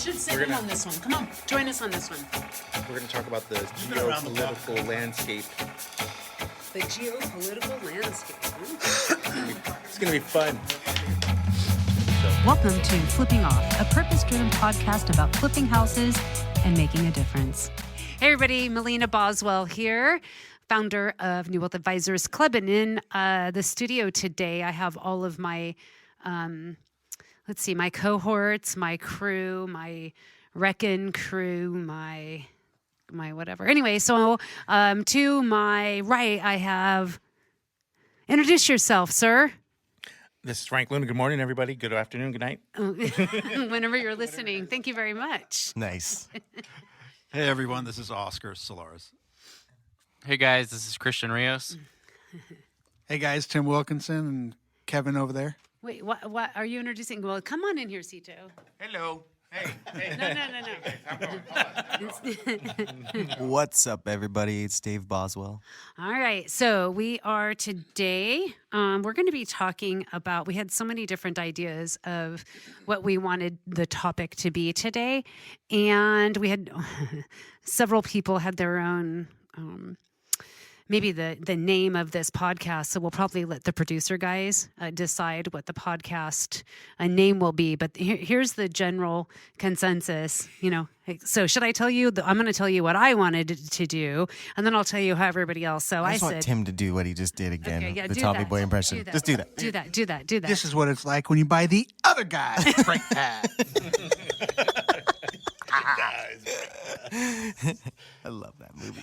should sit in on this one. Come on, join us on this one. We're going to talk about the geopolitical landscape. The geopolitical landscape. It's going to be fun. Welcome to Flipping Off, a purpose-driven podcast about flipping houses and making a difference. Hey everybody, Melina Boswell here, founder of New Wealth Advisors Club. And in the studio today, I have all of my, my cohorts, my crew, my Reckon crew, my whatever. Anyway, so to my right, I have, introduce yourself, sir. This is Franklin. Good morning, everybody. Good afternoon. Good night. Whenever you're listening. Thank you very much. Nice. Hey, everyone. This is Oscar Solaris. Hey, guys. This is Christian Rios. Hey, guys. Tim Wilkinson and Kevin over there. Wait, what are you introducing? Well, come on in here, Cito. Hello. Hey. No. What's up, everybody? It's Dave Boswell. All right. So we are today, we're going to be talking about, we had so many different ideas of what we wanted the topic to be today. And we had several people had their own, maybe the name of this podcast. So we'll probably let the producer guys decide what the podcast name will be. But here's the general consensus, So should I tell you? I'm going to tell you what I wanted to do, and then I'll tell you how everybody else. So I want Tim to do what he just did again. Okay, yeah, the Tommy Boy impression. Just do that. Do that. This is what it's like when you buy the other guy brake pad. I love that movie.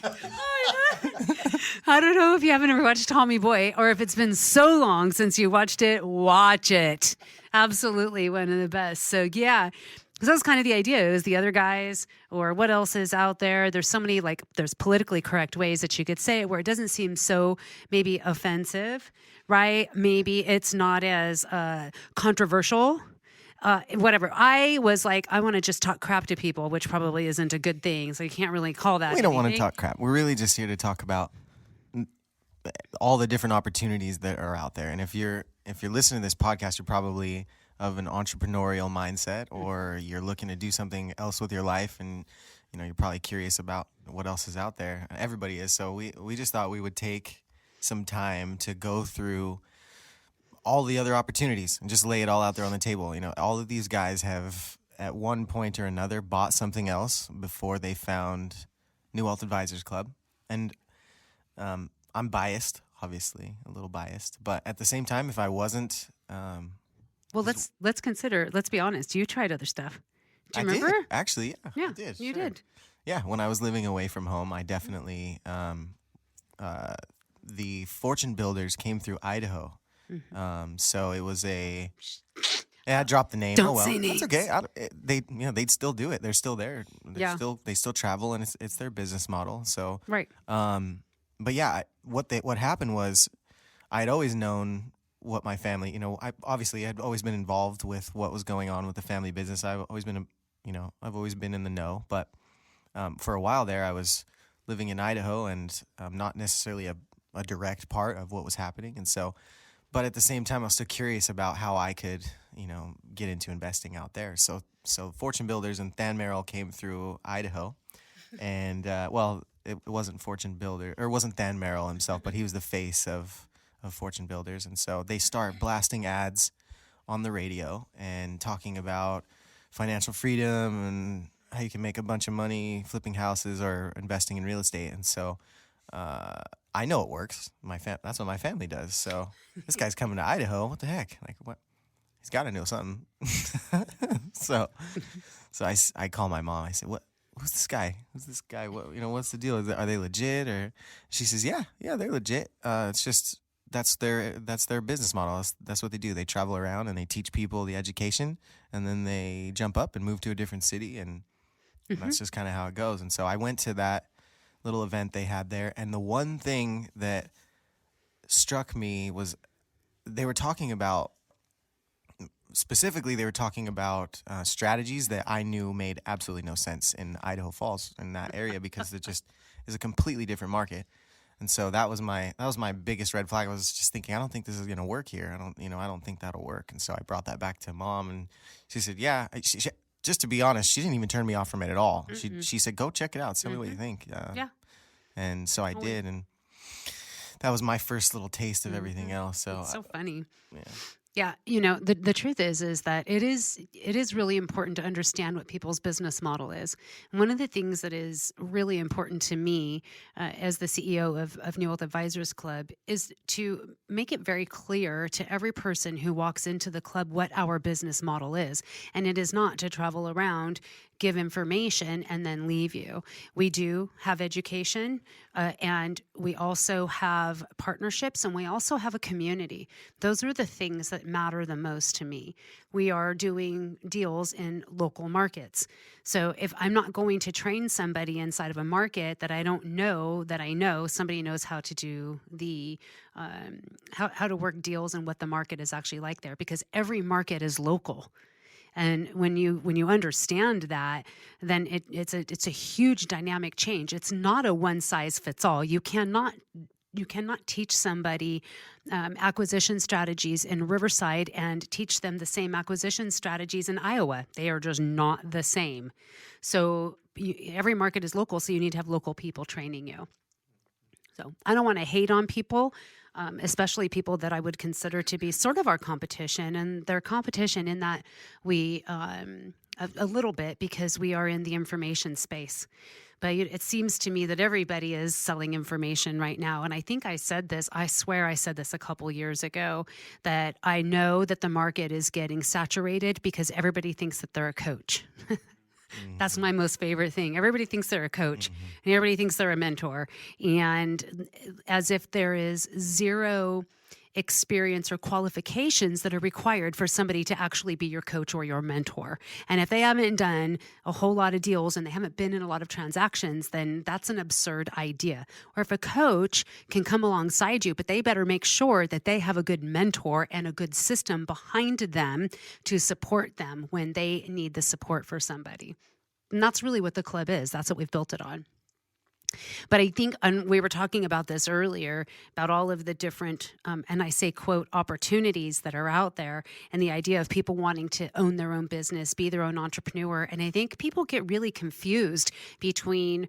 I don't know if you haven't ever watched Tommy Boy, or if it's been so long since you watched it, watch it. Absolutely one of the best. So yeah, because that was kind of the idea, is the other guys, or what else is out there. There's so many, there's politically correct ways that you could say it where it doesn't seem so maybe offensive, right? Maybe it's not as controversial. Whatever. I was like, I want to just talk crap to people, which probably isn't a good thing. So you can't really call that. We don't want to talk crap. We're really just here to talk about all the different opportunities that are out there. And if you're listening to this podcast, you're probably of an entrepreneurial mindset, or you're looking to do something else with your life, and you're probably curious about what else is out there. Everybody is. So we just thought we would take some time to go through all the other opportunities and just lay it all out there on the table. All of these guys have at one point or another bought something else before they found New Wealth Advisors Club. And I'm biased, obviously, a little biased. But at the same time, if I wasn't... well, let's consider, let's be honest. You tried other stuff. Do you remember? Did. Actually, yeah. I did. You did. Yeah, when I was living away from home, I definitely... the Fortune Builders came through Idaho. So it was I dropped the name. Don't say names. That's okay. They'd still do it. They're still there. They still travel, and it's their business model. So right. But yeah, what happened was, I had always known what my family. I obviously had always been involved with what was going on with the family business. I've always been in the know. But for a while there, I was living in Idaho, and not necessarily a direct part of what was happening, and so. But at the same time, I was still curious about how I could, get into investing out there. So Fortune Builders and Than Merrill came through Idaho, and it wasn't Fortune Builder, or it wasn't Than Merrill himself, but he was the face of Fortune Builders, and so they start blasting ads on the radio and talking about financial freedom and how you can make a bunch of money flipping houses or investing in real estate, and so. I know it works. That's what my family does. So this guy's coming to Idaho. What the heck? What? He's got to know something. so I call my mom. I say, who's this guy? Who's this guy? What's the deal? Are they legit? Or she says, yeah, they're legit. It's just that's their business model. That's what they do. They travel around and they teach people the education, and then they jump up and move to a different city, and that's just kind of how it goes. And so I went to that little event they had there, and the one thing that struck me was they were talking about strategies that I knew made absolutely no sense in Idaho Falls, in that area, because it just is a completely different market. And so that was my biggest red flag. I was just thinking, I don't think this is going to work here. I don't think that'll work. And so I brought that back to Mom, and she said, yeah. just to be honest, she didn't even turn me off from it at all. She said, "Go check it out. Tell me what you think." Yeah. And so I did, and that was my first little taste of everything else. So, It's so funny. yeah. Yeah, the truth is that it is really important to understand what people's business model is. And one of the things that is really important to me as the CEO of New Wealth Advisors Club is to make it very clear to every person who walks into the club what our business model is. And it is not to travel around, give information, and then leave you. We do have education, and we also have partnerships, and we also have a community. Those are the things that matter the most to me. We are doing deals in local markets. So if I'm not going to train somebody inside of a market that I don't know, that I know somebody knows how to do the how to work deals and what the market is actually like there, because every market is local. And when you understand that, then it's a huge dynamic change. It's not a one size fits all. You cannot teach somebody acquisition strategies in Riverside and teach them the same acquisition strategies in Iowa. They are just not the same. So every market is local, so you need to have local people training you. So I don't want to hate on people, especially people that I would consider to be sort of our competition. And their competition in that we, a little bit, because we are in the information space. But it seems to me that everybody is selling information right now. And I think I said this, I swear I said this a couple years ago, that I know that the market is getting saturated because everybody thinks that they're a coach. That's my most favorite thing. Everybody thinks they're a coach, and everybody thinks they're a mentor. And as if there is zero experience or qualifications that are required for somebody to actually be your coach or your mentor. And if they haven't done a whole lot of deals and they haven't been in a lot of transactions, then that's an absurd idea. Or if a coach can come alongside you, but they better make sure that they have a good mentor and a good system behind them to support them when they need the support for somebody. And that's really what the club is. That's what we've built it on. But I think, and we were talking about this earlier, about all of the different, and I say, quote, opportunities that are out there, and the idea of people wanting to own their own business, be their own entrepreneur. And I think people get really confused between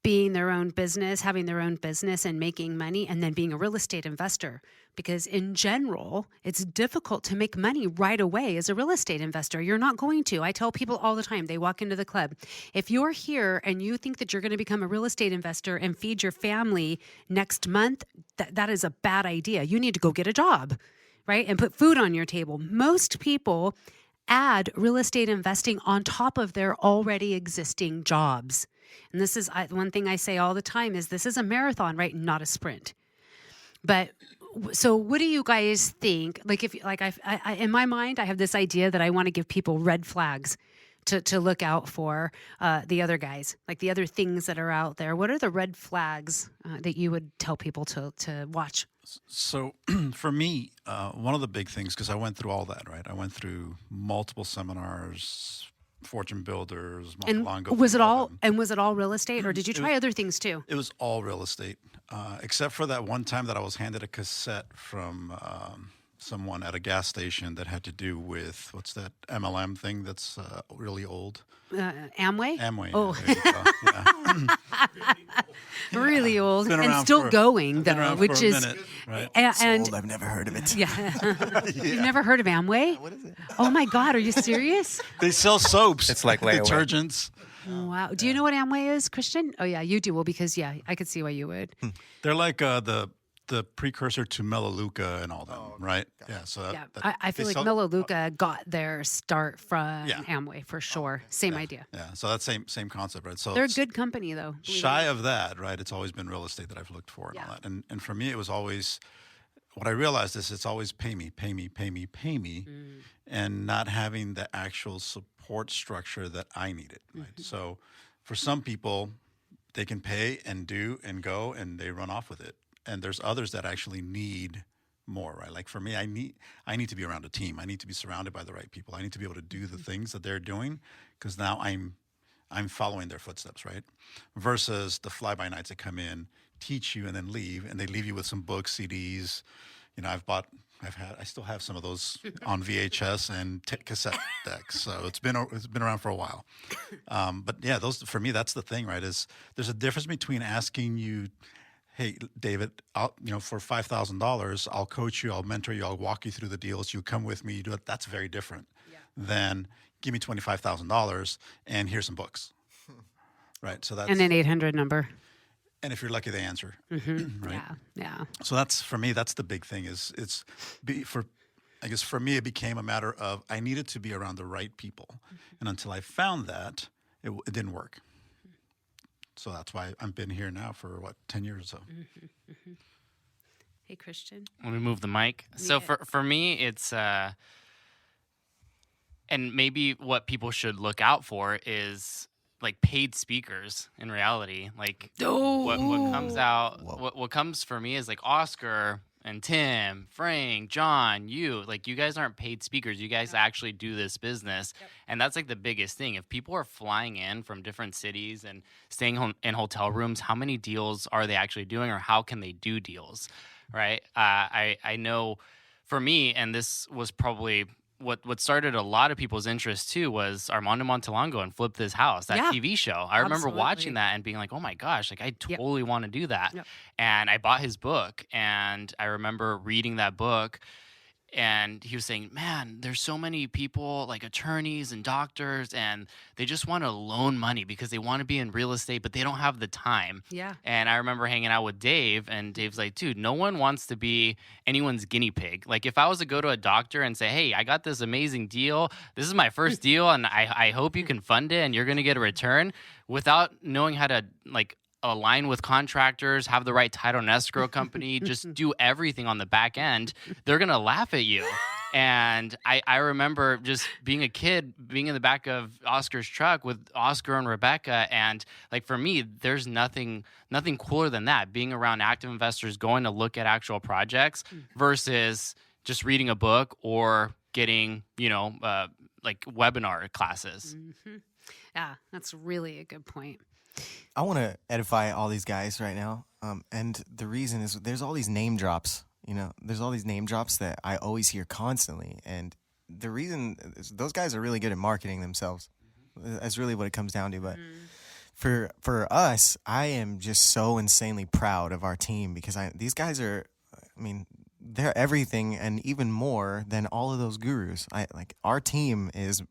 being their own business, having their own business and making money, and then being a real estate investor. Because in general, it's difficult to make money right away as a real estate investor. You're not going to. I tell people all the time, they walk into the club, if you're here and you think that you're going to become a real estate investor and feed your family next month, that is a bad idea. You need to go get a job, right? And put food on your table. Most people add real estate investing on top of their already existing jobs. And this is one thing I say all the time is this is a marathon, right? Not a sprint. But so what do you guys think? Like if I in my mind, I have this idea that I want to give people red flags to look out for the other guys, like the other things that are out there. What are the red flags that you would tell people to watch? So for me, one of the big things, because I went through all that, right? I went through multiple seminars, Fortune Builders, And Longo. was it all real estate, or did you try other things too? It was all real estate, except for that one time that I was handed a cassette from someone at a gas station that had to do with, what's that MLM thing that's really old? Amway? Amway. Oh. Yeah, Really old Been and around still for- going been though, around which for a is minute, right? and Old, I've never heard of it. yeah. You've never heard of Amway? What is it? Oh my God, are you serious? They sell soaps. It's like layaway. detergents. Wow. Do you know what Amway is, Christian? Oh yeah, you do. Well, because yeah, I could see why you would. They're like the precursor to Melaleuca and all that, right? Yeah. So that, Yeah, I that- feel they like sell- Melaleuca got their start from Yeah. Amway for sure. Same idea. Yeah. So that's same concept, right? So They're a good company though. believe it or shy not. of that, right? It's always been real estate that I've looked for and all Yeah. that. And for me, it was always what I realized is it's always pay me, pay me, pay me, pay me, and not having the actual support structure that I needed, right? So for some people, they can pay and do and go and they run off with it. And there's others that actually need more, right? Like for me, I need to be around a team. I need to be surrounded by the right people. I need to be able to do the things that they're doing because now I'm following their footsteps, right? Versus the fly-by-nights that come in, teach you, and then leave, and they leave you with some books, CDs. You know, I've bought I still have some of those on VHS and cassette decks. So it's been around for a while. But yeah, those for me, that's the thing, right? Is there's a difference between asking you, hey, David, for $5,000, I'll coach you, I'll mentor you, I'll walk you through the deals. You come with me, you do it. That's very different than give me $25,000 and here's some books, right? So that's And an 800 number. and if you're lucky, they answer, right? Yeah. So that's for me. That's the big thing. I guess for me, it became a matter of I needed to be around the right people, and until I found that, it didn't work. So that's why I've been here now for 10 years or so. Hey, Christian. Let me move the mic. So for me, it's and maybe what people should look out for is like paid speakers in reality. Like what comes out, what comes for me is like Oscar and Tim, Frank, John, you guys aren't paid speakers. You guys actually do this business. And that's like the biggest thing. If people are flying in from different cities and staying in hotel rooms, how many deals are they actually doing, or how can they do deals? Right. I know for me, and this was probably what started a lot of people's interest too, was Armando Montelango and Flip This House, that TV show. I remember watching that and being like, oh my gosh, like I totally want to do that. And I bought his book, and I remember reading that book, and he was saying, man, there's so many people like attorneys and doctors, and they just want to loan money because they want to be in real estate, but they don't have the time. Yeah. And I remember hanging out with Dave, and Dave's like, dude, no one wants to be anyone's guinea pig. Like if I was to go to a doctor and say, hey, I got this amazing deal, this is my first deal, and I hope you can fund it and you're going to get a return, without knowing how to like align with contractors, have the right title and escrow company, just do everything on the back end, they're going to laugh at you. And I remember just being a kid, being in the back of Oscar's truck with Oscar and Rebecca. And like for me, there's nothing cooler than that, being around active investors, going to look at actual projects versus just reading a book or getting, like webinar classes. Yeah, that's really a good point. I want to edify all these guys right now. And the reason is there's all these name drops, there's all these name drops that I always hear constantly. And the reason is those guys are really good at marketing themselves. That's really what it comes down to. But for us, I am just so insanely proud of our team because these guys are, they're everything and even more than all of those gurus. Our team is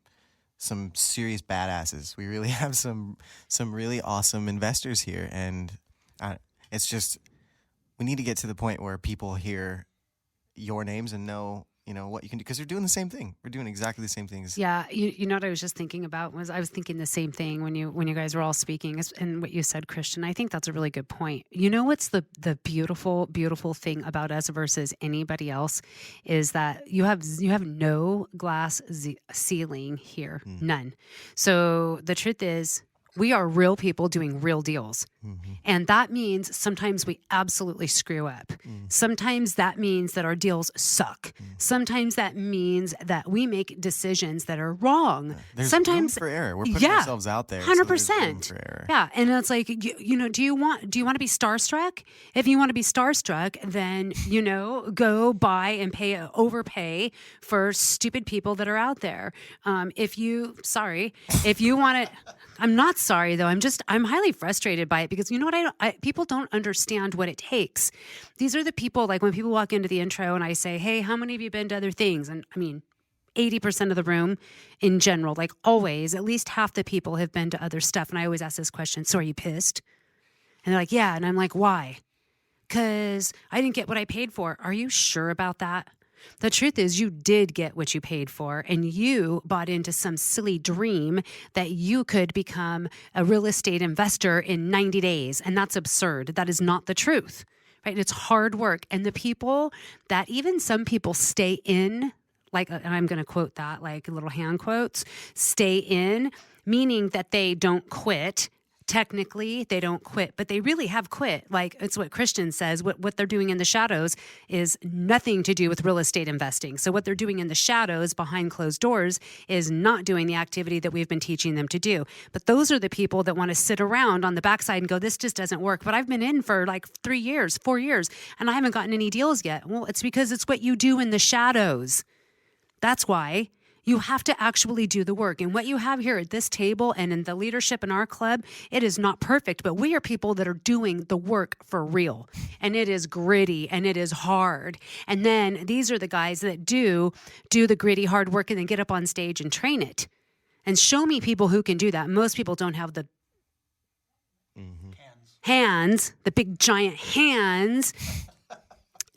some serious badasses. We really have some really awesome investors here, and it's just we need to get to the point where people hear your names and know what you can do, because they're doing the same thing. We're doing exactly the same things. Yeah, you know what I was just thinking about was I was thinking the same thing when you guys were all speaking, and what you said, Christian. I think that's a really good point. You know what's the beautiful thing about us versus anybody else is that you have no glass ceiling here, none. So the truth is, we are real people doing real deals. And that means sometimes we absolutely screw up. Sometimes that means that our deals suck. Sometimes that means that we make decisions that are wrong. There's Sometimes room for error. We're putting ourselves out there. 100%. So there's room for error. Yeah. And it's like, do you want to be starstruck? If you want to be starstruck, then, go buy and overpay for stupid people that are out there. If you want to, I'm not sorry though. I'm highly frustrated by it because you know what? People don't understand what it takes. These are the people, like when people walk into the intro and I say, hey, how many of you been to other things? And 80% of the room in general, like always, at least half the people have been to other stuff. And I always ask this question, so are you pissed? And they're like, yeah. And I'm like, why? Because I didn't get what I paid for. Are you sure about that? The truth is you did get what you paid for, and you bought into some silly dream that you could become a real estate investor in 90 days. And that's absurd. That is not the truth, right? It's hard work. And the people that even some people stay in, and I'm going to quote that, like little hand quotes, stay in, meaning that they don't quit technically they don't quit, but they really have quit. Like it's what Christian says, what they're doing in the shadows is nothing to do with real estate investing. So what they're doing in the shadows behind closed doors is not doing the activity that we've been teaching them to do. But those are the people that want to sit around on the backside and go, this just doesn't work. But I've been in for like 3 years, 4 years, and I haven't gotten any deals yet. Well, it's because it's what you do in the shadows. That's why. You have to actually do the work. And what you have here at this table and in the leadership in our club, it is not perfect, but we are people that are doing the work for real. And it is gritty and it is hard. And then these are the guys that do the gritty hard work and then get up on stage and train it. And show me people who can do that. Most people don't have the hands, the big giant hands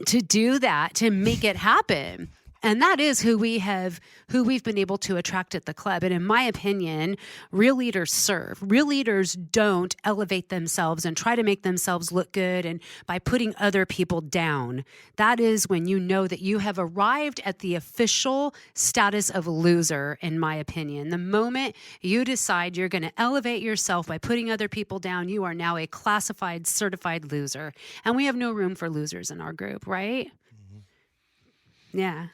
to do that, to make it happen. And that is who we've been able to attract at the club. And in my opinion, real leaders serve. Real leaders don't elevate themselves and try to make themselves look good and by putting other people down. That is when you know that you have arrived at the official status of loser, in my opinion. The moment you decide you're going to elevate yourself by putting other people down, you are now a classified, certified loser. And we have no room for losers in our group, right? Mm-hmm. Yeah.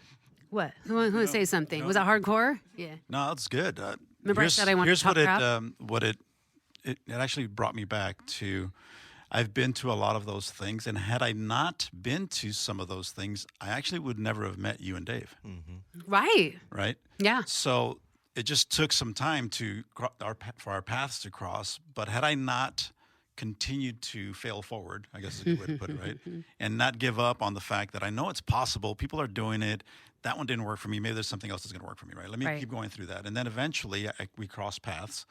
What? Who want to say something? Was that hardcore? Yeah. No, that's good. Remember I said I wanted to talk crap? What it actually brought me back to. I've been to a lot of those things, and had I not been to some of those things, I actually would never have met you and Dave. Mm-hmm. Right. Right. Yeah. So it just took some time for our paths to cross. But had I not continued to fail forward, I guess is a good way to put it, right? And not give up on the fact that I know it's possible. People are doing it. That one didn't work for me. Maybe there's something else that's going to work for me, right? Let me keep going through that. And then eventually we crossed paths.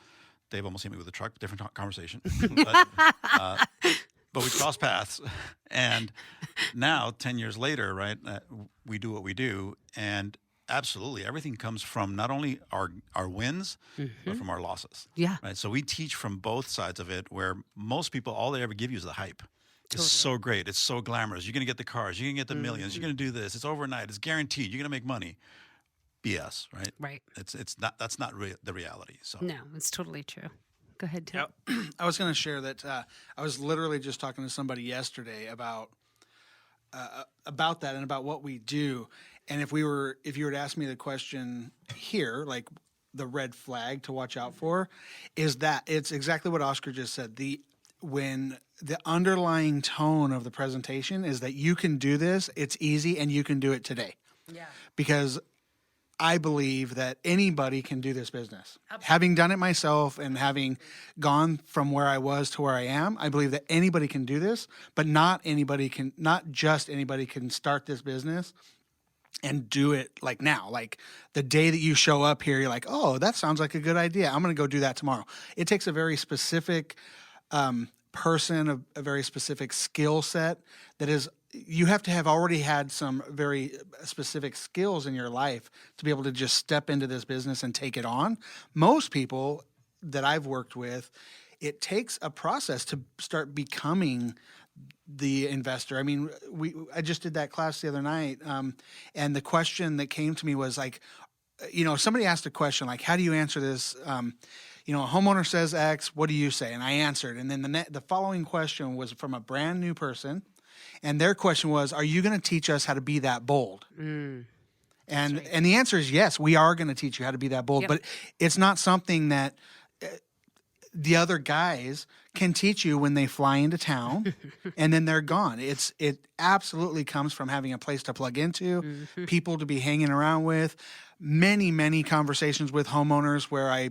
Dave almost hit me with a truck, different conversation. But we crossed paths. And now, 10 years later, right, we do what we do. And absolutely, everything comes from not only our wins, but from our losses. Yeah. Right. So we teach from both sides of it, where most people, all they ever give you is the hype. It's so great. It's so glamorous. You're going to get the cars. You're going to get the millions. You're going to do this. It's overnight. It's guaranteed. You're going to make money. BS, right? Right. It's not. That's not the reality. So No, it's totally true. Go ahead, Tim. Yep. I was going to share that I was literally just talking to somebody yesterday about that and about what we do. And if you were to ask me the question here, like the red flag to watch out for, is that it's exactly what Oscar just said. When the underlying tone of the presentation is that you can do this, it's easy, and you can do it today. Yeah. Because I believe that anybody can do this business. Absolutely. Having done it myself and having gone from where I was to where I am, I believe that anybody can do this, but not just anybody can start this business and do it like now. Like the day that you show up here, you're like, oh, that sounds like a good idea. I'm going to go do that tomorrow. It takes a very specific person, a very specific skill set that is, you have to have already had some very specific skills in your life to be able to just step into this business and take it on. Most people that I've worked with, it takes a process to start becoming the investor. I mean, I just did that class the other night, and the question that came to me was like, somebody asked a question like, how do you answer this? A homeowner says X, what do you say? And I answered. And then the following question was from a brand new person. And their question was, are you going to teach us how to be that bold? And the answer is yes, we are going to teach you how to be that bold. Yep. But it's not something that the other guys can teach you when they fly into town and then they're gone. It absolutely comes from having a place to plug into, people to be hanging around with, many, many conversations with homeowners where I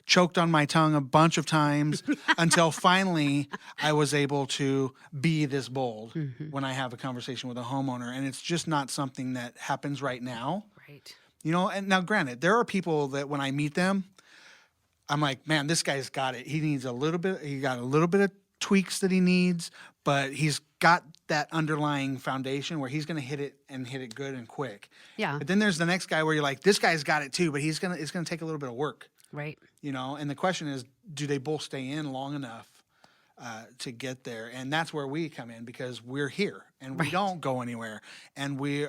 choked on my tongue a bunch of times until finally I was able to be this bold when I have a conversation with a homeowner. And it's just not something that happens right now. Right. And now granted, there are people that when I meet them, I'm like, man, this guy's got it. He got a little bit of tweaks that he needs, but he's got that underlying foundation where he's going to hit it good and quick. Yeah. But then there's the next guy where you're like, this guy's got it too, but it's going to take a little bit of work. Right. And the question is, do they both stay in long enough to get there? And that's where we come in, because we're here and we don't go anywhere, and we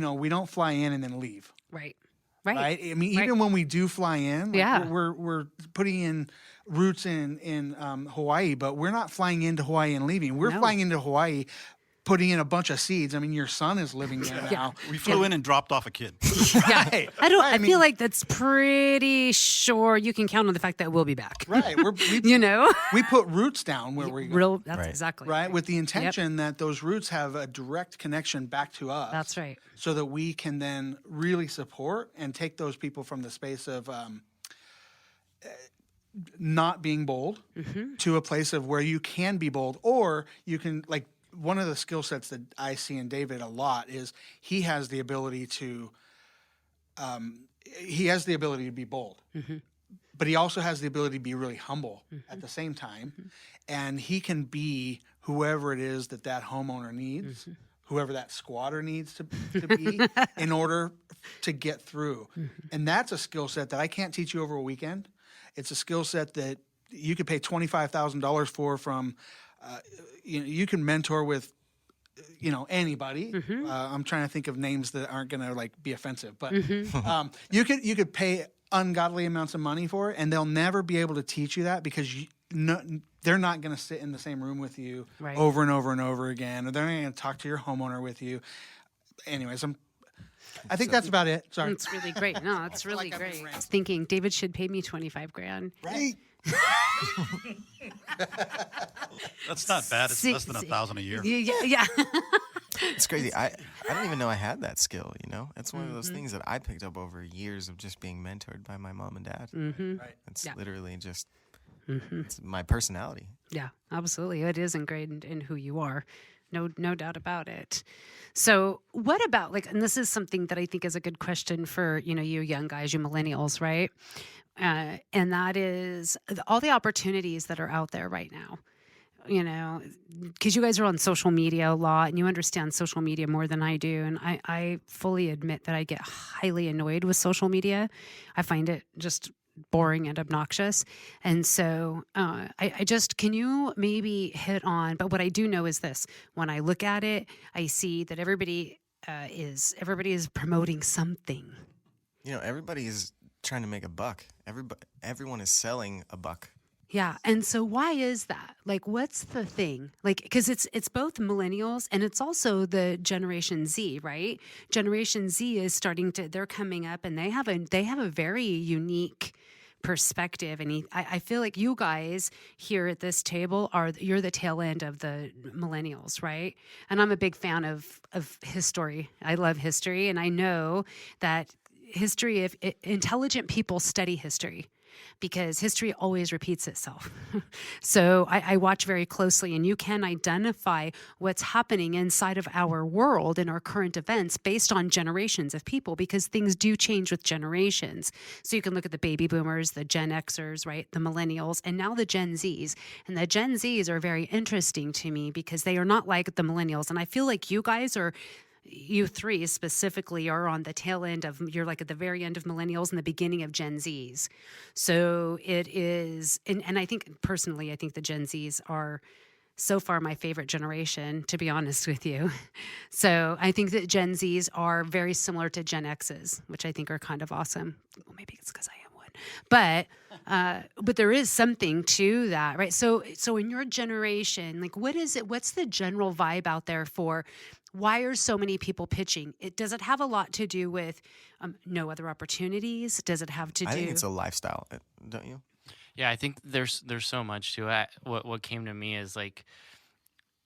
don't fly in and then leave. Right. Right. I mean, even when we do fly in, like, Yeah. we're putting in roots in Hawaii, but we're not flying into Hawaii and leaving. We're No. flying into Hawaii, putting in a bunch of seeds. I mean, your son is living there now. We flew in and dropped off a kid. Right. I mean, feel like that's pretty sure you can count on the fact that we'll be back. right. You know? We put roots down where we go. That's Right. exactly Right, with the intention that those roots have a direct connection back to us. That's right. So that we can then really support and take those people from the space of not being bold to a place of where you can be bold, or you can, like, one of the skill sets that I see in David a lot is he has the ability to be bold. But he also has the ability to be really humble at the same time. And he can be whoever it is that homeowner needs, whoever that squatter needs to be in order to get through. And that's a skill set that I can't teach you over a weekend. It's a skill set that you could pay $25,000 for from, you can mentor with, anybody. I'm trying to think of names that aren't going to like be offensive, but you could pay ungodly amounts of money for it, and they'll never be able to teach you that because they're not going to sit in the same room with you Right. over and over and over again, or they're not going to talk to your homeowner with you. Anyways, I think that's about it. Sorry. It's really great. No, it's really like I've been great. I ranting. was thinking David should pay me $25,000. Right. That's not bad. It's less than $1,000 a year. Yeah. It's crazy. I don't even know I had that skill, It's one of those things that I picked up over years of just being mentored by my mom and dad. Right. It's Yeah. literally just it's my personality. Yeah, absolutely. It is ingrained in who you are. No doubt about it. So what about and this is something that I think is a good question for, you young guys, you millennials, right? And that is all the opportunities that are out there right now. Because you guys are on social media a lot and you understand social media more than I do. And I fully admit that I get highly annoyed with social media. I find it just boring and obnoxious. And so can you maybe hit on, but what I do know is this, when I look at it, I see that everybody is promoting something. Everybody is trying to make a buck. Everyone is selling a buck. Yeah. And so why is that? What's the thing? Because it's both millennials and it's also the Generation Z, right? Generation Z is they're coming up and they have a very unique perspective. And I feel like you guys here at this table you're the tail end of the millennials, right? And I'm a big fan of history. I love history. And I know that if intelligent people study history, because history always repeats itself. So I watch very closely, and you can identify what's happening inside of our world and our current events based on generations of people, because things do change with generations. So you can look at the baby boomers, the Gen Xers, right, the millennials, and now the Gen Zs. And the Gen Zs are very interesting to me because they are not like the millennials. And I feel like you three specifically are on the tail end you're at the very end of millennials and the beginning of Gen Zs. So it is, and I think personally, I think the Gen Zs are so far my favorite generation, to be honest with you. So I think that Gen Zs are very similar to Gen Xs, which I think are kind of awesome. Well, maybe it's because I am one. But there is something to that, right? So in your generation, what is it? What's the general vibe out there for why are so many people pitching? Does it have a lot to do with no other opportunities? Does it have to do? I think it's a lifestyle, don't you? Yeah, I think there's so much to it. What came to me is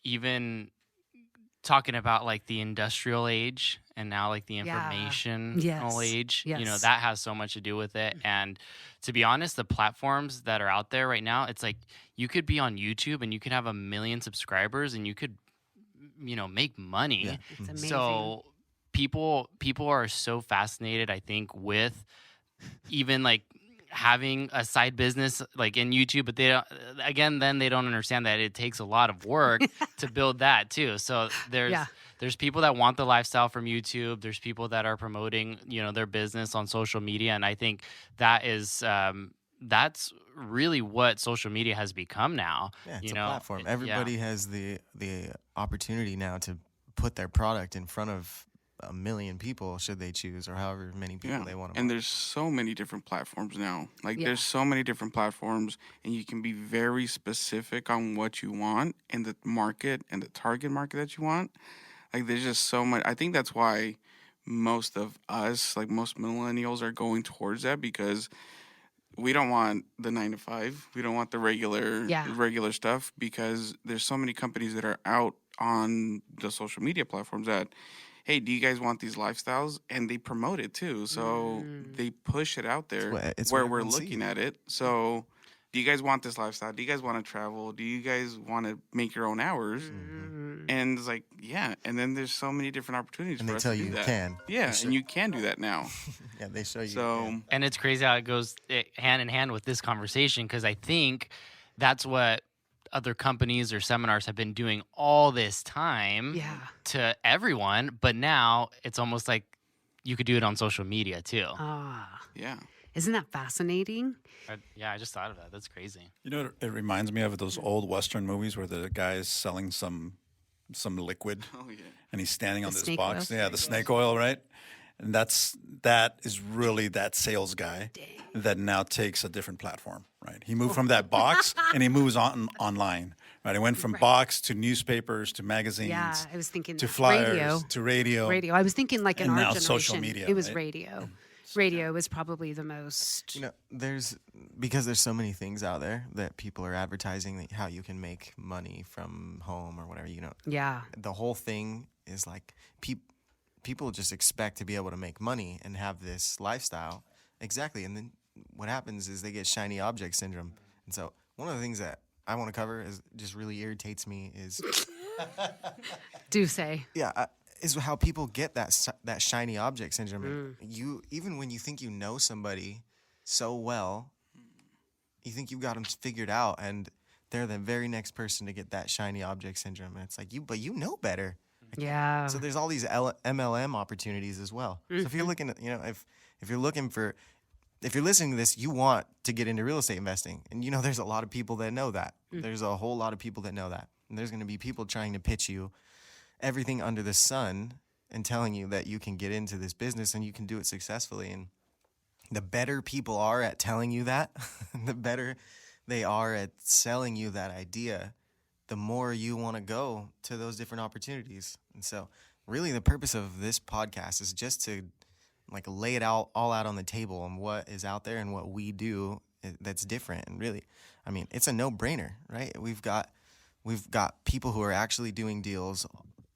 even talking about the industrial age and now the informational age. Yes. That has so much to do with it. And to be honest, the platforms that are out there right now, it's you could be on YouTube and you could have 1 million subscribers and you could make money. Yeah. It's amazing. So people are so fascinated, I think, with even having a side business in YouTube, but they don't understand that it takes a lot of work to build that too. So there's people that want the lifestyle from YouTube. There's people that are promoting, their business on social media. And I think that is, that's really what social media has become now. Yeah, it's a platform. Everybody has the opportunity now to put their product in front of a million people should they choose, or however many people they want to. And there's so many different platforms now. Like Yeah. there's so many different platforms, and you can be very specific on what you want and the market and the target market that you want. Like there's just so much. I think that's why most of us, like most millennials, are going towards that, because we don't want the 9 to 5. We don't want the regular stuff, because there's so many companies that are out on the social media platforms that, hey, do you guys want these lifestyles? And they promote it too. So they push it out there It's where what we're everyone looking sees. at it. So do you guys want this lifestyle? Do you guys want to travel? Do you guys want to make your own hours? And it's like, yeah. And then there's so many different opportunities And for they us tell to do you that. can. Yeah, They and you can do that now. Yeah, they show you. So And it's crazy how it goes hand in hand with this conversation, because I think that's what other companies or seminars have been doing all this time Yeah. to everyone. But now it's almost like you could do it on social media too. Ah, yeah. isn't that fascinating? Yeah, I just thought of that. That's crazy. You know, it reminds me of those old Western movies where the guy is selling some liquid, Oh yeah. and he's standing on The this snake box. oil? Yeah, the snake oil, right? And that is really that sales guy that now takes a different platform, right? He moved from that box and he moves online, right? He went from box to newspapers to magazines, Yeah, I was thinking to that. flyers Radio. to radio. Radio. I was thinking like in And our now generation, social media, it was right? radio. Radio was probably the most. You know, because there's so many things out there that people are advertising that how you can make money from home or whatever. You know, Yeah. the whole thing is like people just expect to be able to make money and have this lifestyle. Exactly. And then what happens is they get shiny object syndrome. And so one of the things that I want to cover is just really irritates me is Do say. is how people get that shiny object syndrome. You even when you think you know somebody so well, you think you've got them figured out, and they're the very next person to get that shiny object syndrome. And it's like but you know better. Yeah. So there's all these MLM opportunities as well. So if you're looking at, if you're looking for, if you're listening to this, you want to get into real estate investing, and there's a lot of people that know that. There's a whole lot of people that know that, and there's going to be people trying to pitch you everything under the sun and telling you that you can get into this business and you can do it successfully. And the better people are at telling you that, the better they are at selling you that idea, the more you want to go to those different opportunities. And so really the purpose of this podcast is just to lay it all out on the table and what is out there and what we do that's different. And really, I mean, it's a no-brainer, right? We've got people who are actually doing deals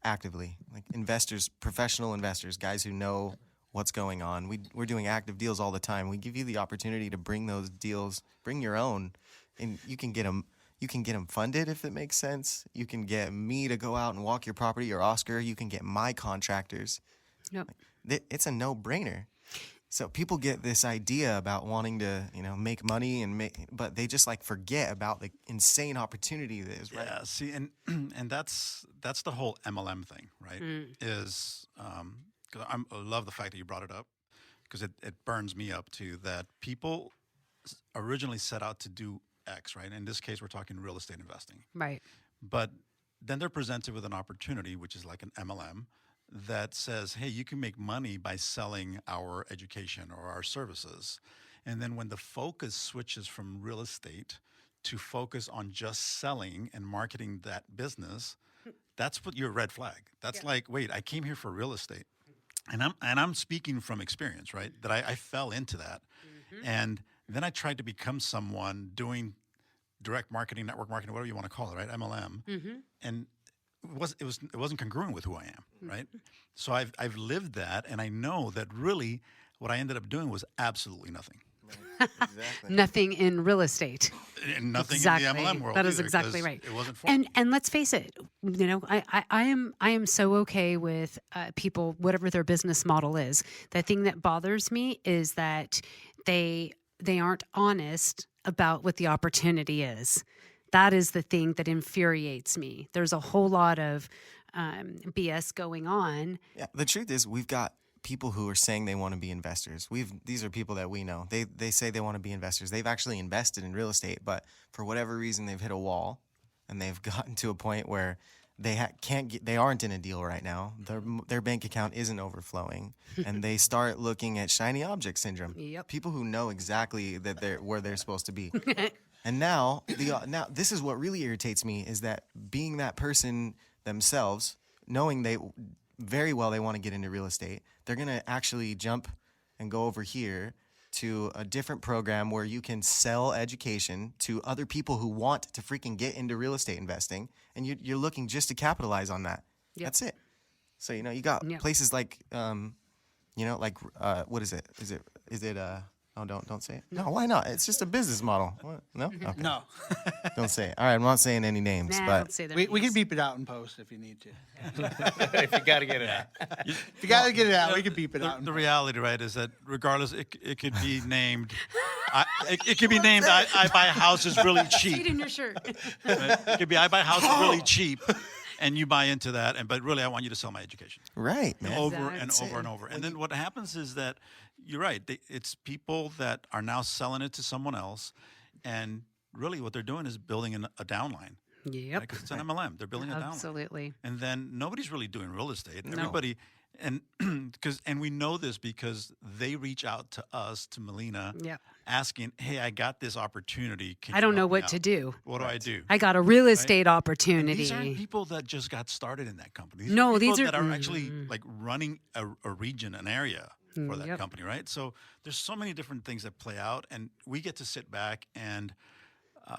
actively, like investors, professional investors, guys who know what's going on. We're doing active deals all the time. We give you the opportunity to bring those deals, bring your own, and you can get them. You can get them funded if it makes sense. You can get me to go out and walk your property, or Oscar. You can get my contractors. Yep. It's a no-brainer. So people get this idea about wanting to, make money but they just forget about the insane opportunity that is right. Yeah, see, and that's the whole MLM thing, right? Is because I love the fact that you brought it up, because it burns me up too that people originally set out to do X, right? In this case, we're talking real estate investing, Right. but then they're presented with an opportunity, which is like an MLM, that says, hey, you can make money by selling our education or our services. And then when the focus switches from real estate to focus on just selling and marketing that business, that's what your red flag. That's wait, I came here for real estate. And I'm speaking from experience, right? That I fell into that. And then I tried to become someone doing direct marketing, network marketing, whatever you want to call it, right? MLM. And it wasn't congruent with who I am, right? So I've lived that, and I know that really what I ended up doing was absolutely nothing. Exactly. Nothing in real estate. And nothing Exactly. in the MLM world. That is either, exactly 'cause right. It wasn't for me. And let's face it, I am so okay with people, whatever their business model is. The thing that bothers me is that they aren't honest about what the opportunity is. That is the thing that infuriates me. There's a whole lot of BS going on. Yeah, the truth is we've got people who are saying they want to be investors. These are people that we know. They say they want to be investors. They've actually invested in real estate, but for whatever reason they've hit a wall and they've gotten to a point where they aren't in a deal right now. Their bank account isn't overflowing, and they start looking at shiny object syndrome. Yep. People who know exactly that they're where they're supposed to be. And now this is what really irritates me, is that being that person themselves, knowing they very well they want to get into real estate, they're going to actually jump and go over here to a different program where you can sell education to other people who want to freaking get into real estate investing, and you're looking just to capitalize on that. Yep. That's it. So, you got places like, what is it? Is it oh, don't say it. No, why not? It's just a business model. What? No? Okay. No. Don't say it. All right, I'm not saying any names, Nah, but don't say their We names. can beep it out in post if you need to. If you got to get it out. If you got to get it out, we can beep it out. The reality, right, is that regardless, it could be named. It could be named. I buy houses really See it cheap. in your shirt. It could be I buy houses really cheap, and you buy into that. But really, I want you to sell my education right, man. over and Exactly. over and over. And then what happens is that you're right. It's people that are now selling it to someone else, and really what they're doing is building a downline. Yep. Because it's an MLM. They're building a downline. Absolutely. And then nobody's really doing real estate. No. Everybody, and we know this because they reach out to us, to Melina, Yep. asking, "Hey, I got this opportunity. Can I you don't know help me what to out? do. What do I do?" I got a real estate And opportunity. these aren't people that just got started in that company. No, are people these are- that are actually like running a region, an area for that Yep. company, right? So there's so many different things that play out, and we get to sit back and.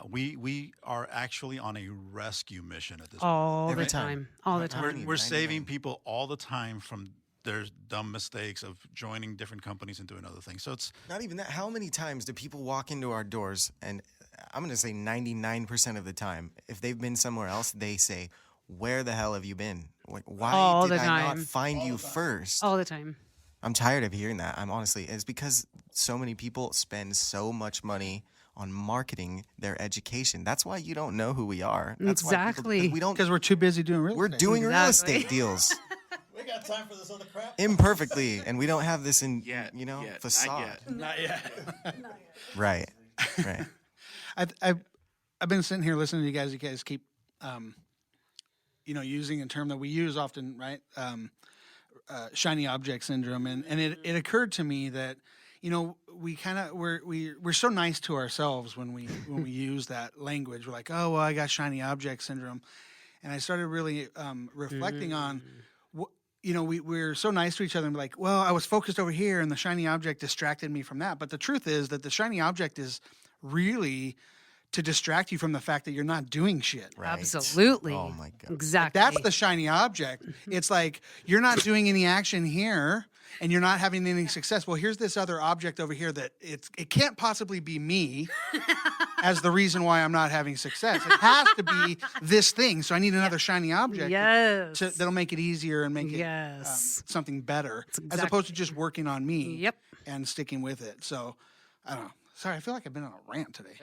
We are actually on a rescue mission at this point. All Every the time. time. All the time. We're 99. saving people all the time from their dumb mistakes of joining different companies and doing other things. So it's Not even that. How many times do people walk into our doors, and I'm going to say 99% of the time, if they've been somewhere else, they say, "Where the hell have you been? Why All did the I not time. find you first?" All the time. I'm tired of hearing that. It's because so many people spend so much money on marketing their education. That's why you don't know who we are. That's why Exactly. we don't. Because we're too busy doing real We're estate. doing real Exactly. estate deals we got time for this other crap. imperfectly, and we don't have this in Yet, yet, facade. not yet. Right, right. I've been sitting here listening to you guys. You guys keep, using a term that we use often, right? Shiny object syndrome, and it occurred to me that, we kind of we're so nice to ourselves when we use that language. We're like, oh well, I got shiny object syndrome, and I started really reflecting on. We're so nice to each other and be like, well, I was focused over here and the shiny object distracted me from that. But the truth is that the shiny object is really to distract you from the fact that you're not doing shit. Right. Absolutely. Oh my God. Exactly. That's the shiny object. It's like you're not doing any action here and you're not having any success. Well, here's this other object over here that it can't possibly be me as the reason why I'm not having success. It has to be this thing. So I need another shiny object Yes. that'll make it easier and make it Yes. something better as exactly- opposed to just working on me Yep. and sticking with it. So I don't know. Sorry, I feel like I've been on a rant today.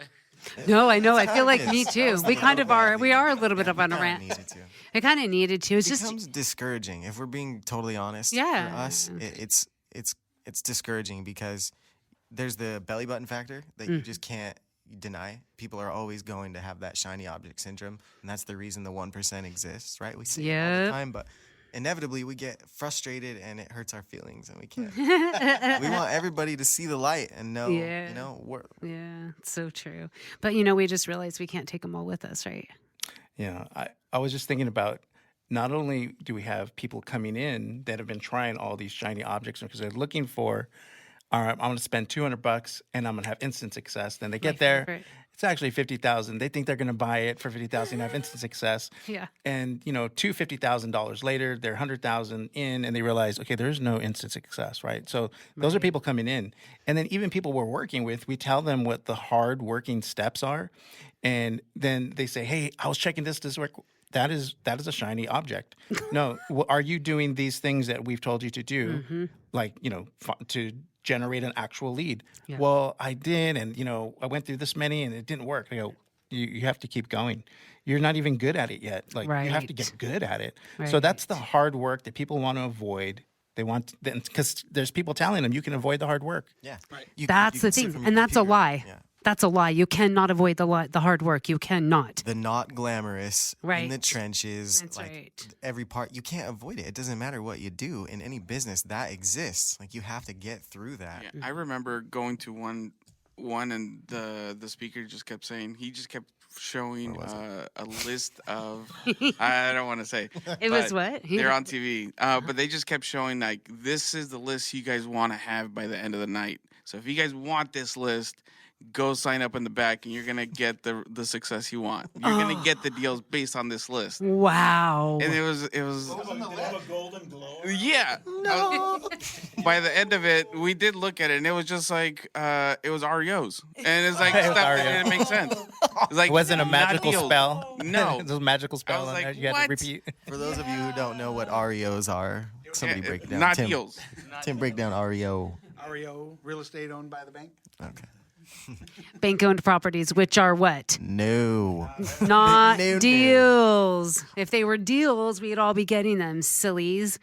No, I know. I feel like It me is. too. We kind of are. We are a little bit of on a Kinda rant. needed to. I kind of needed to. It's It just becomes discouraging if we're being totally honest. Yeah. For us, it's discouraging because there's the belly button factor that you just can't deny. People are always going to have that shiny object syndrome, and that's the reason the 1% exists, right? We see it all the Yep. time, but inevitably we get frustrated and it hurts our feelings, and we can't. We want everybody to see the light and know, Yeah. we're yeah, it's so true. But we just realized we can't take them all with us, right? I was just thinking about, not only do we have people coming in that have been trying all these shiny objects because they're looking for, all right, I'm going to spend $200 and I'm going to have instant success. Then they get there, favorite. it's actually $50,000. They think they're going to buy it for $50,000 and have instant success. Yeah. And two $50,000 later, they're $100,000 in, and they realize, okay, there's no instant success, right? So those are people coming in, and then even people we're working with, we tell them what the hard working steps are, and then they say, hey, I was checking this work. That is a shiny object. No, are you doing these things that we've told you to do, like to generate an actual lead? Yeah. Well, I did, and I went through this many, and it didn't work. I go, you have to keep going. You're not even good at it yet. Like you have to Right. get good at it. So that's the hard work that people want to avoid. They want, because there's people telling them you can avoid the hard work. yeah. Right. That's the thing, and that's a lie. Yeah. That's a lie. You cannot avoid the hard work. You cannot. The not glamorous in the Right. trenches, That's like right. every part, you can't avoid it. It doesn't matter what you do in any business that exists. Like you have to get through that. Yeah, I remember going to one, and the speaker just kept saying, he just kept showing a list of, I don't want to say. It was but what? They're on TV, but they just kept showing like, this is the list you guys want to have by the end of the night. So if you guys want this list, go sign up in the back, and you're gonna get the success you want. You're gonna get the deals based on this list. Wow. And it was Did it have a golden glow? yeah. By the end of it, we did look at it, and it was just like it was REOs, and it's like It was stuff that REO. didn't make sense. It's like It wasn't a not magical deals. spell. No. It was a magical spell was on like, there. You had what? to repeat. For those of you who don't know what REOs are, somebody break it down. Not Tim, deals. Tim, break down REO. REO, real estate owned by the bank. Okay. Bank-owned properties, which are what? No. Not No, no. deals. If they were deals, we'd all be getting them, sillies.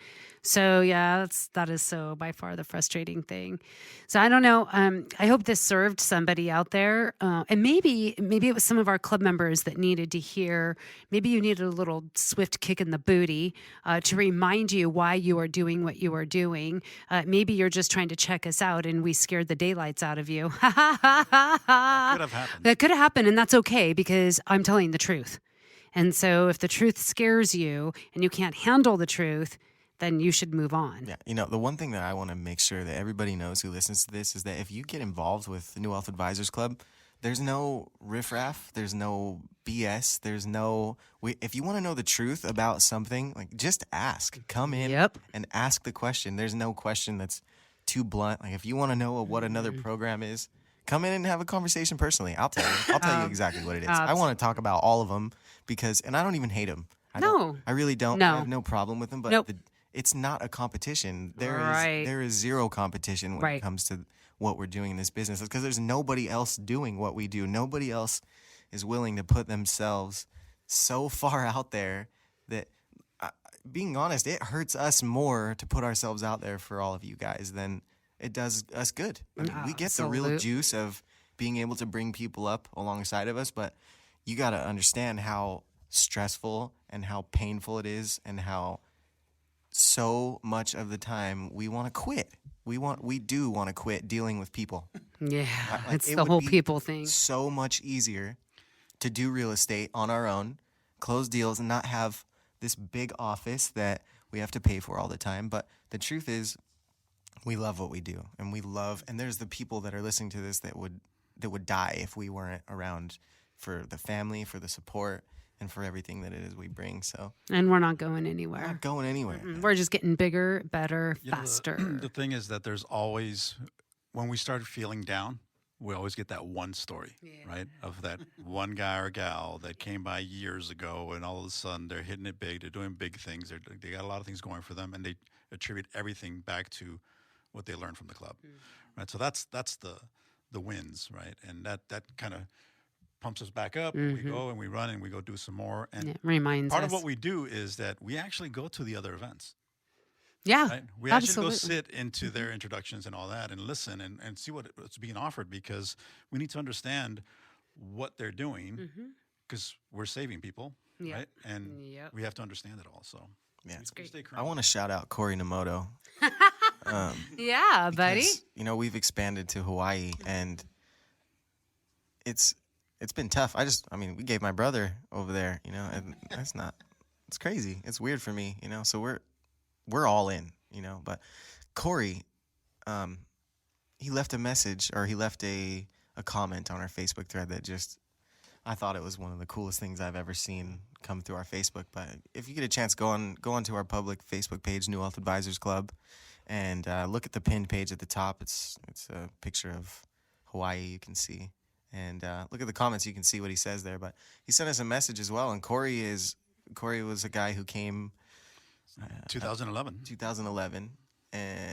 So yeah, that is so by far the frustrating thing. So I don't know. I hope this served somebody out there, and maybe it was some of our club members that needed to hear. Maybe you needed a little swift kick in the booty to remind you why you are doing what you are doing. Maybe you're just trying to check us out, and we scared the daylights out of you. Could have happened. That could have happened, and that's okay because I'm telling the truth. And so if the truth scares you and you can't handle the truth, then you should move on. Yeah, you know, the one thing that I want to make sure that everybody knows who listens to this is that if you get involved with the New Wealth Advisors Club, there's no riffraff, there's no BS, there's no. If you want to know the truth about something, like just ask. Come in Yep. and ask the question. There's no question that's too blunt. Like if you want to know what another program is, come in and have a conversation personally. I'll tell you. I'll tell you exactly what it is. I want to talk about all of them because, and I don't even hate them. No. I really don't. No. I have no problem with them. But Nope. it's not a competition. Right. There is zero competition when Right. it comes to what we're doing in this business because there's nobody else doing what we do. Nobody else is willing to put themselves so far out there that, being honest, it hurts us more to put ourselves out there for all of you guys than it does us good. I mean, we get the real Absolute. juice of being able to bring people up alongside of us, but you got to understand how stressful and how painful it is and how so much of the time we want to quit. We do want to quit dealing with people. Yeah, Like, it's it the would whole be people thing. So much easier to do real estate on our own, close deals, and not have this big office that we have to pay for all the time. But the truth is, we love what we do, and there's the people that are listening to this that would die if we weren't around for the family, for the support, and for everything that it is we bring. So And we're not going we're anywhere. not going anywhere. We're just getting bigger, better, You know, faster. The thing is that there's always, when we start feeling down, we always get that one story, right? Of that one guy or gal that came by years ago, and all of a sudden they're hitting it big. They're doing big things. They got a lot of things going for them, and they attribute everything back to what they learned from the club, right? So that's the wins, right? And that kind of pumps us back up. We go and we run and we go do some more. And It reminds part us. of what we do is that we actually go to the other events. Yeah, Right? We actually absolutely. go sit into their introductions and all that and listen and see what's being offered because we need to understand what they're doing because we're saving people, Yep. right? And Yep. we have to understand it all. So Yeah. we stay I current. want to shout out Corey Namoto. Yeah, buddy. Because, you know, we've expanded to Hawaii, and it's been tough. I mean, we gave my brother over there, you know, and it's crazy. It's weird for me, you know. So we're all in, you know. But Corey, he left a message, or he left a comment on our Facebook thread that just, I thought it was one of the coolest things I've ever seen come through our Facebook. But if you get a chance, go onto our public Facebook page, New Wealth Advisors Club, and look at the pinned page at the top. It's a picture of Hawaii you can see. And look at the comments, you can see what he says there. But he sent us a message as well. And Corey was a guy who came 2011. 2011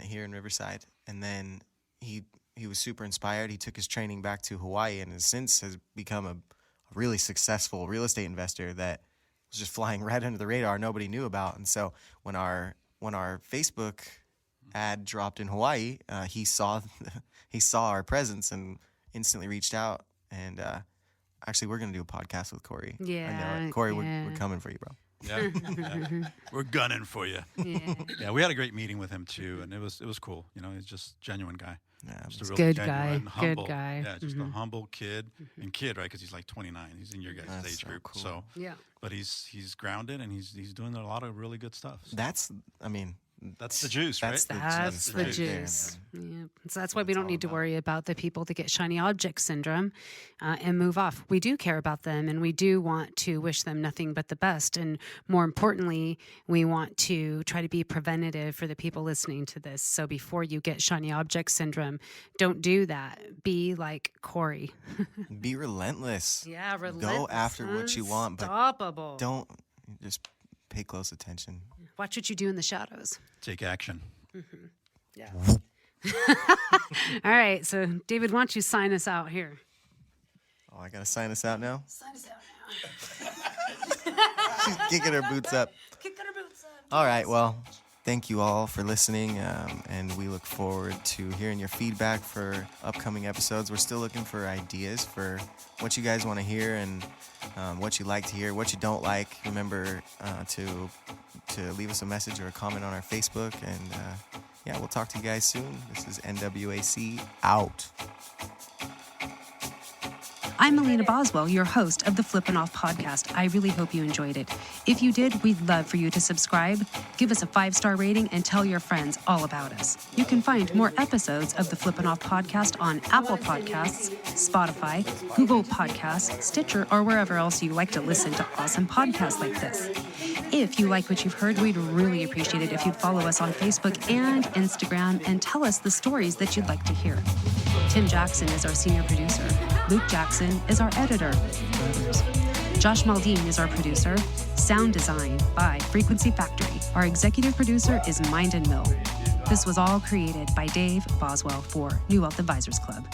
here in Riverside. And then he was super inspired. He took his training back to Hawaii and has become a really successful real estate investor that was just flying right under the radar. Nobody knew about. And so when our Facebook ad dropped in Hawaii, he saw our presence and instantly reached out And actually, we're gonna do a podcast with Corey. I know Yeah, it. Corey, yeah. we're coming for you, bro. Yeah, yeah. We're gunning for you. Yeah. Yeah, we had a great meeting with him too, and it was cool. You know, he's just a genuine guy. Yeah, Just a Good genuine, guy, good humble, guy. Yeah, just a humble kid, and kid, right? Because he's like 29. He's in your guys' That's age so group. cool. So, Yeah. but he's grounded and he's doing a lot of really good stuff. So that's the juice, right? That's the right there, juice. man. Yeah. So that's why we it's don't all need to about. worry about the people that get shiny object syndrome and move off. We do care about them, and we do want to wish them nothing but the best. And more importantly, we want to try to be preventative for the people listening to this. So before you get shiny object syndrome, don't do that. Be like Corey. Be relentless. Yeah, relentless. Go after what you want, but unstoppable. don't just pay close attention. Watch what you do in the shadows. Take action. Yeah. All right. So, David, why don't you sign us out here? Oh, I gotta sign us out now. Sign us out now. She's kicking her boots up. Kick our boots up. All right. Well, thank you all for listening, and we look forward to hearing your feedback for upcoming episodes. We're still looking for ideas for what you guys want to hear and what you like to hear, what you don't like. Remember to leave us a message or a comment on our Facebook, and yeah, we'll talk to you guys soon. This is NWAC out. I'm Melina Boswell, your host of the Flippin' Off podcast. I really hope you enjoyed it. If you did, we'd love for you to subscribe, give us a 5-star rating, and tell your friends all about us. You can find more episodes of the Flippin' Off podcast on Apple Podcasts, Spotify, Google Podcasts, Stitcher, or wherever else you like to listen to awesome podcasts like this. If you like what you've heard, we'd really appreciate it if you'd follow us on Facebook and Instagram and tell us the stories that you'd like to hear. Tim Jackson is our senior producer. Luke Jackson is our editor. Brothers. Josh Maldine is our producer. Sound design by Frequency Factory. Our executive producer is Mind and Mill. This was all created by Dave Boswell for New Wealth Advisors Club.